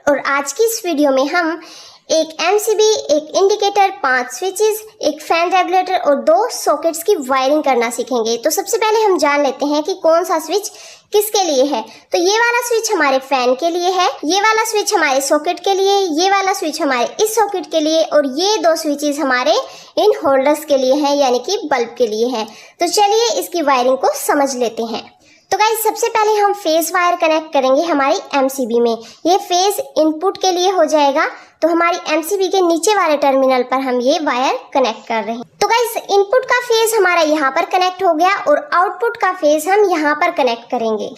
और आज की इस वीडियो में हम एक एमसीबी, एक इंडिकेटर, 5 स्विचेस, एक फैन रेगुलेटर और 2 सॉकेट्स की वायरिंग करना सीखेंगे। तो सबसे पहले हम जान लेते हैं कि कौन सा स्विच किसके लिए है। तो ये वाला स्विच हमारे फैन के लिए है, ये वाला स्विच हमारे सॉकेट के लिए, ये वाला स्विच हमारे इस सॉकेट के लिए और ये 2 स्विचेस हमारे इन होल्डर्स के लिए हैं, यानी कि बल्ब के लिए है। तो चलिए इसकी वायरिंग को समझ लेते हैं। तो गाइस सबसे पहले हम फेज वायर कनेक्ट करेंगे हमारी एमसीबी में। ये फेज इनपुट के लिए हो जाएगा, तो हमारी एमसीबी के नीचे वाले टर्मिनल पर हम ये वायर कनेक्ट कर रहे हैं। तो गाइस इनपुट का फेज हमारा यहाँ पर कनेक्ट हो गया और आउटपुट का फेज हम यहाँ पर कनेक्ट करेंगे।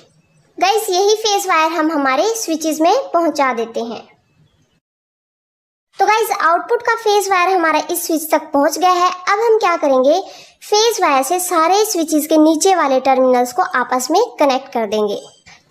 गाइस यही फेज वायर हम हमारे स्विचेस में पहुंचा देते हैं। तो गाइस आउटपुट का फेज वायर हमारा इस स्विच तक पहुंच गया है। अब हम क्या करेंगे, फेज वायर से सारे स्विचेस के नीचे वाले टर्मिनल्स को आपस में कनेक्ट कर देंगे।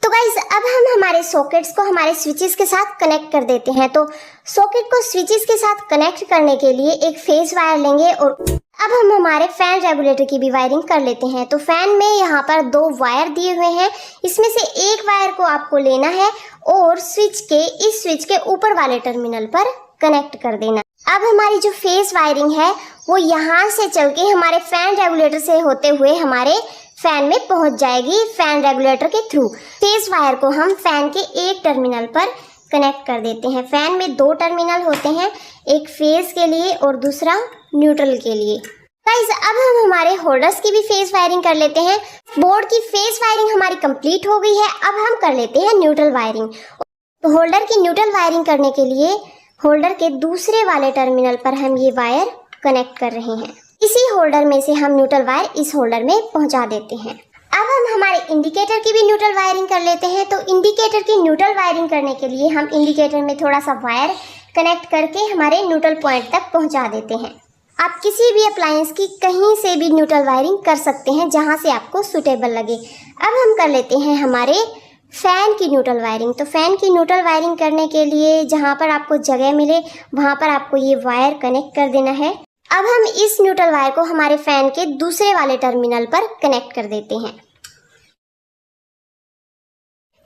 तो गाइस अब हम हमारे सॉकेट्स को हमारे स्विचेस के साथ कनेक्ट कर देते हैं। तो सॉकेट को स्विचेस के साथ कनेक्ट करने के लिए एक फेज वायर लेंगे और अब हम हमारे फैन रेगुलेटर की भी वायरिंग कर लेते हैं। तो फैन में यहाँ पर 2 वायर दिए हुए हैं, इसमें से एक वायर को आपको लेना है और इस स्विच के ऊपर वाले टर्मिनल पर कनेक्ट कर देना। अब हमारी जो फेज वायरिंग है वो यहाँ से चल के हमारे फैन रेगुलेटर से होते हुए हमारे फैन में पहुंच जाएगी फैन रेगुलेटर के थ्रू। फेज वायर को हम फैन के एक टर्मिनल पर कनेक्ट कर देते हैं। फैन में 2 टर्मिनल होते हैं, एक फेज के लिए और दूसरा न्यूट्रल के लिए। गाइस अब हम हमारे होल्डर्स की भी फेज वायरिंग कर लेते हैं। बोर्ड की फेज वायरिंग हमारी कंप्लीट हो गई है। अब हम कर लेते हैं न्यूट्रल वायरिंग। तो होल्डर की न्यूट्रल वायरिंग करने के लिए होल्डर के दूसरे वाले टर्मिनल पर हम ये वायर कनेक्ट कर रहे हैं। इसी होल्डर में से हम न्यूट्रल वायर इस होल्डर में पहुंचा देते हैं। अब हम हमारे इंडिकेटर की भी न्यूट्रल वायरिंग कर लेते हैं। तो इंडिकेटर की न्यूट्रल वायरिंग करने के लिए हम इंडिकेटर में थोड़ा सा वायर कनेक्ट करके हमारे न्यूट्रल पॉइंट तक पहुंचा देते हैं। आप किसी भी अप्लायंस की कहीं से भी न्यूट्रल वायरिंग कर सकते हैं, जहां से आपको सुटेबल लगे। अब हम कर लेते हैं हमारे फैन की न्यूट्रल वायरिंग। तो फैन की न्यूट्रल वायरिंग करने के लिए जहां पर आपको जगह मिले वहां पर आपको ये वायर कनेक्ट कर देना है। अब हम इस न्यूट्रल वायर को हमारे फैन के दूसरे वाले टर्मिनल पर कनेक्ट कर देते हैं।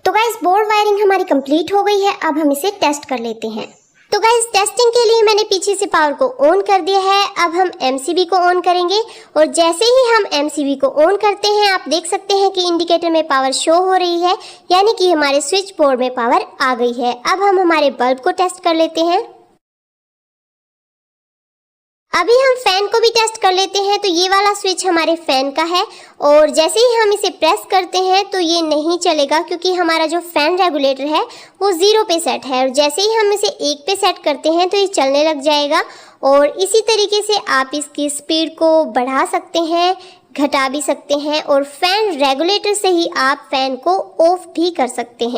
तो गाइस बोर्ड वायरिंग हमारी कंप्लीट हो गई है। अब हम इसे टेस्ट कर लेते हैं। तो गाइस टेस्टिंग के लिए मैंने पीछे से पावर को ऑन कर दिया है। अब हम एमसीबी को ऑन करेंगे और जैसे ही हम एमसीबी को ऑन करते हैं आप देख सकते हैं कि इंडिकेटर में पावर शो हो रही है, यानी कि हमारे स्विच बोर्ड में पावर आ गई है। अब हम हमारे बल्ब को टेस्ट कर लेते हैं। अभी हम फैन को भी टेस्ट कर लेते हैं। तो ये वाला स्विच हमारे फैन का है और जैसे ही हम इसे प्रेस करते हैं तो ये नहीं चलेगा, क्योंकि हमारा जो फैन रेगुलेटर है वो 0 पे सेट है और जैसे ही हम इसे 1 पे सेट करते हैं तो ये चलने लग जाएगा। और इसी तरीके से आप इसकी स्पीड को बढ़ा सकते हैं, घटा भी सकते हैं और फैन रेगुलेटर से ही आप फैन को ऑफ भी कर सकते हैं।